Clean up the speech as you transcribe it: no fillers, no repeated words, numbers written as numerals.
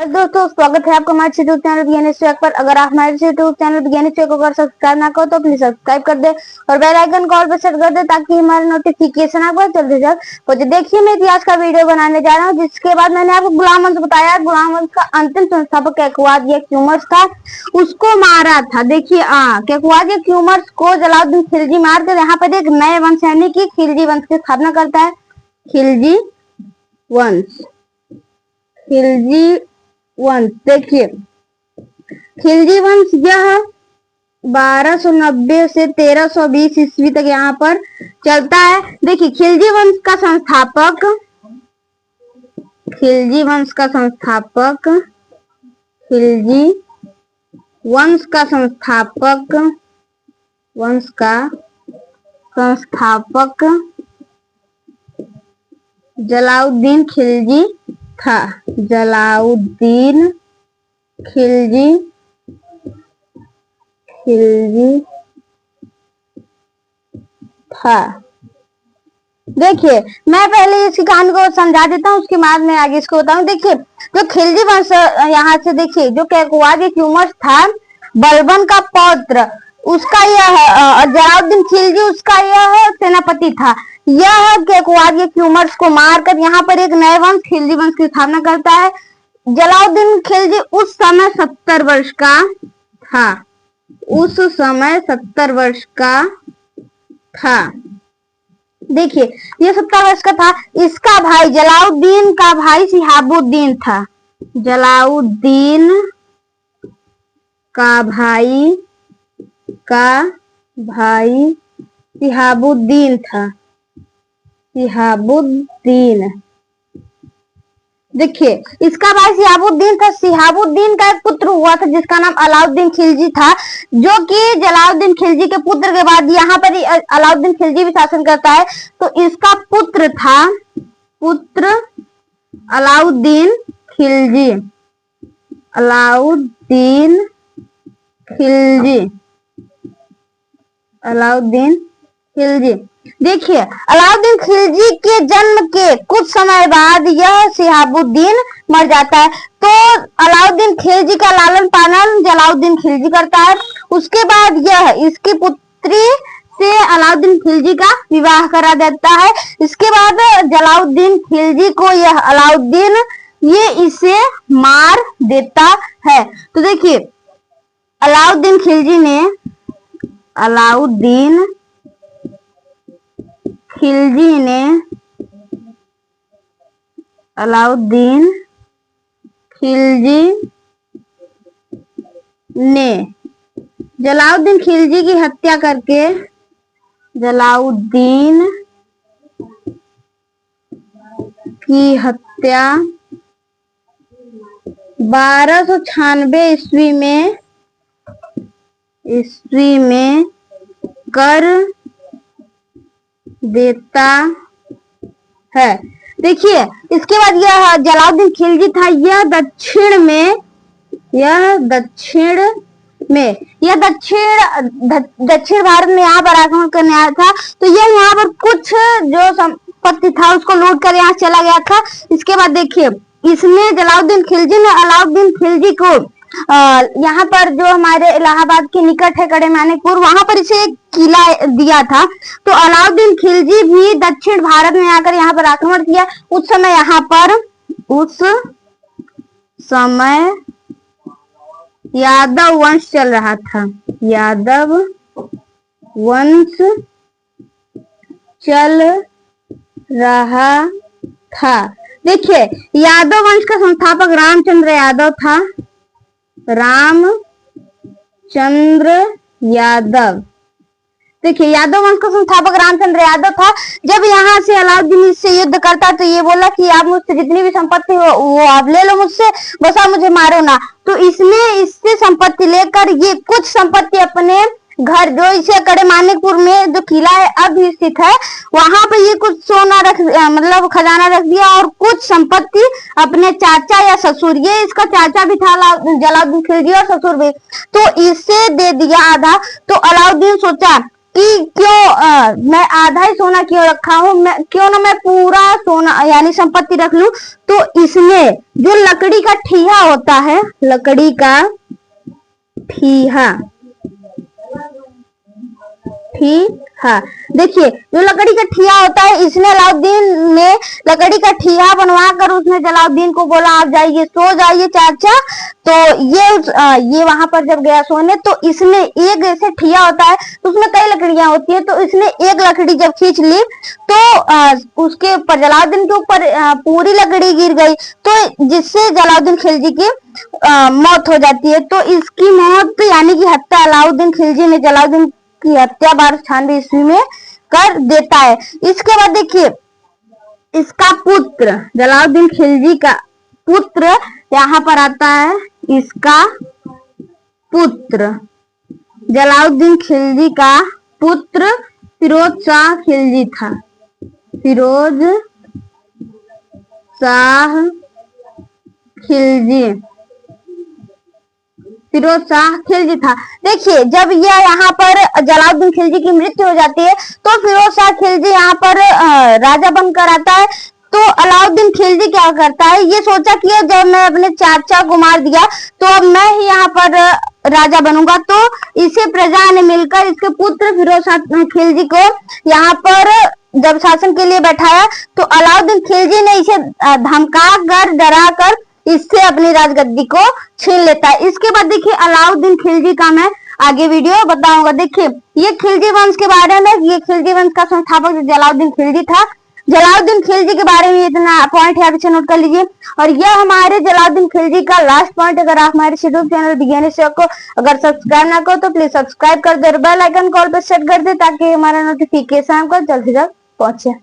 दोस्तों, स्वागत है आपका हमारे यूट्यूब चैनल विज्ञान चेक पर। अगर आप हमारे यूट्यूब चैनल विज्ञान चेक को अगर सब्सक्राइब ना करो तो प्लीज सब्सक्राइब कर दे और बेल आइकन को ऑल पर सेट कर दे ताकि हमारे नोटिफिकेशन आपको जल्दी से जल्द। देखिए, मैं इतिहास का वीडियो बनाने जा रहा हूँ, जिसके बाद मैंने आपको गुलाम वंश बताया। गुलाम वंश का अंतिम संस्थापक कैकवाद क्यूमर्स था, उसको मारा था। देखिए, कैकवाद क्यूमर्स को जलालुद्दीन खिलजी मार कर यहाँ पर एक नए वंश यानी कि खिलजी वंश की स्थापना करता है। खिलजी वंश देखिए, खिलजी वंश यह 1290 से 1320 ईस्वी तक यहाँ पर चलता है। देखिए, खिलजी वंश का संस्थापक खिलजी वंश का संस्थापक जलालुद्दीन खिलजी था। जलालुद्दीन खिलजी था। देखिए, मैं पहले इसकी कहानी को समझा देता हूँ, उसके बाद मैं आगे इसको बताऊं। देखिए, जो खिलजी वंश यहाँ से देखिए, जो कैकवाद क्यूमर्स था, बलबन का पौत्र, उसका यह जलालुद्दीन खिलजी उसका यह सेनापति था। यह कैकवाद क्यूमर्स को मारकर यहाँ पर एक नए वंश खिलजी वंश की स्थापना करता है। जलालुद्दीन खिलजी उस समय 70 वर्ष का था। देखिए, ये 70 वर्ष का था। इसका भाई जलालुद्दीन का भाई शिहाबुद्दीन था। जलालुद्दीन का भाई शिहाबुद्दीन था। देखिए, इसका भाई शिहाबुद्दीन था। शिहाबुद्दीन का एक पुत्र हुआ था जिसका नाम अलाउद्दीन खिलजी था, जो कि जलालुद्दीन खिलजी के पुत्र के बाद यहाँ पर अलाउद्दीन खिलजी भी शासन करता है। तो इसका पुत्र था अलाउद्दीन खिलजी। देखिए, अलाउद्दीन खिलजी के जन्म के कुछ समय बाद यह शिहाबुद्दीन मर जाता है। तो अलाउद्दीन खिलजी का लालन पालन जलालुद्दीन खिलजी करता है। उसके बाद यह इसकी पुत्री से अलाउद्दीन खिलजी का विवाह करा देता है। इसके बाद जलालुद्दीन खिलजी को यह अलाउद्दीन इसे मार देता है। तो देखिए, अलाउद्दीन खिलजी ने जलालुद्दीन खिलजी की हत्या करके जलालुद्दीन की हत्या 1296 ईस्वी में कर देता है। देखिए, इसके बाद यह जलालुद्दीन खिलजी था, यह दक्षिण भारत में यहाँ पर आक्रमण करने आया था। तो यह यहाँ पर कुछ जो संपत्ति था उसको लूट कर यहाँ चला गया था। इसके बाद देखिए, इसने जलालुद्दीन खिलजी ने अलाउद्दीन खिलजी को यहाँ पर जो हमारे इलाहाबाद के निकट है कड़े मानिकपुर, वहां पर इसे एक किला दिया था। तो अलाउद्दीन खिलजी भी दक्षिण भारत में आकर यहाँ पर आक्रमण किया। उस समय यादव वंश चल रहा था। देखिए, यादव वंश का संस्थापक रामचंद्र यादव। देखिए, यादव वंश का संस्थापक रामचंद्र यादव था। जब यहाँ से अलाउद्दीन इससे युद्ध करता तो ये बोला कि आप मुझसे जितनी भी संपत्ति हो वो आप ले लो मुझसे, बस आप मुझे मारो ना। तो इसने इससे संपत्ति लेकर ये कुछ संपत्ति अपने घर, जो इसे कड़े मानिकपुर में जो किला है अब स्थित है, वहां पे ये कुछ सोना मतलब खजाना रख दिया और कुछ संपत्ति अपने चाचा या ससुर, ये इसका चाचा भी था जलालुद्दीन खिलजी और ससुर भी, तो इसे दे दिया आधा। तो अलाउद्दीन सोचा कि क्यों मैं आधा ही सोना क्यों रखा हूँ, क्यों ना मैं पूरा सोना यानी संपत्ति रख लूं। तो तो इसमें जो लकड़ी का ठीहा होता है, लकड़ी का ठीहा, ठीहा, देखिए जो लकड़ी का ठीहा होता है, इसने अलाउद्दीन ने लकड़ी का ठीहा बनवा कर उसने जलालुद्दीन को बोला आप जाइए सो जाइए चाचा। तो ये वहां पर जब गया सोने तो इसने एक ऐसे ठिया होता है तो उसमें कई लकड़ियां होती है, तो इसने एक लकड़ी जब खींच ली तो उसके ऊपर जलालुद्दीन के ऊपर पूरी लकड़ी गिर गई, तो जिससे जलालुद्दीन खिलजी की मौत हो जाती है। तो इसकी मौत यानी कि हत्या अलाउद्दीन खिलजी ने जलालुद्दीन की हत्या 1296 ईस्वी में कर देता है। इसके बाद देखिए इसका पुत्र जलालुद्दीन खिलजी का पुत्र यहाँ पर आता है, इसका पुत्र जलालुद्दीन खिलजी का पुत्र फिरोज शाह खिलजी था, फिरोज शाह खिलजी, फिरोज शाह खिलजी था। देखिए जब यह यहाँ पर जलालुद्दीन खिलजी की मृत्यु हो जाती है तो फिरोज शाह खिलजी यहाँ पर राजा बनकर आता है। तो अलाउद्दीन खिलजी क्या करता है, ये सोचा कि जब मैं अपने चाचा को मार दिया तो अब मैं ही यहाँ पर राजा बनूंगा। तो इसे प्रजा ने मिलकर इसके पुत्र फिरोज शाह खिलजी को यहाँ पर जब शासन के लिए बैठाया तो अलाउद्दीन खिलजी ने इसे धमका कर डरा कर इससे अपनी राजगद्दी को छीन लेता है। इसके बाद देखिए अलाउद्दीन खिलजी का मैं आगे वीडियो बताऊंगा। देखिए ये खिलजी वंश के बारे में, ये खिलजी वंश का संस्थापक जलालुद्दीन खिलजी था। जलालुद्दीन खिलजी के बारे में इतना पॉइंट है, पीछे नोट कर लीजिए। और यह हमारे जलालुद्दीन खिलजी का लास्ट पॉइंट। अगर आप हमारे यूट्यूब चैनल बिगिनर से को अगर सब्सक्राइब ना करो तो प्लीज सब्सक्राइब कर दे, बेल आइकन कॉल पर सेट कर दे ताकि हमारा नोटिफिकेशन आपको जल्द से जल्द पहुंचे।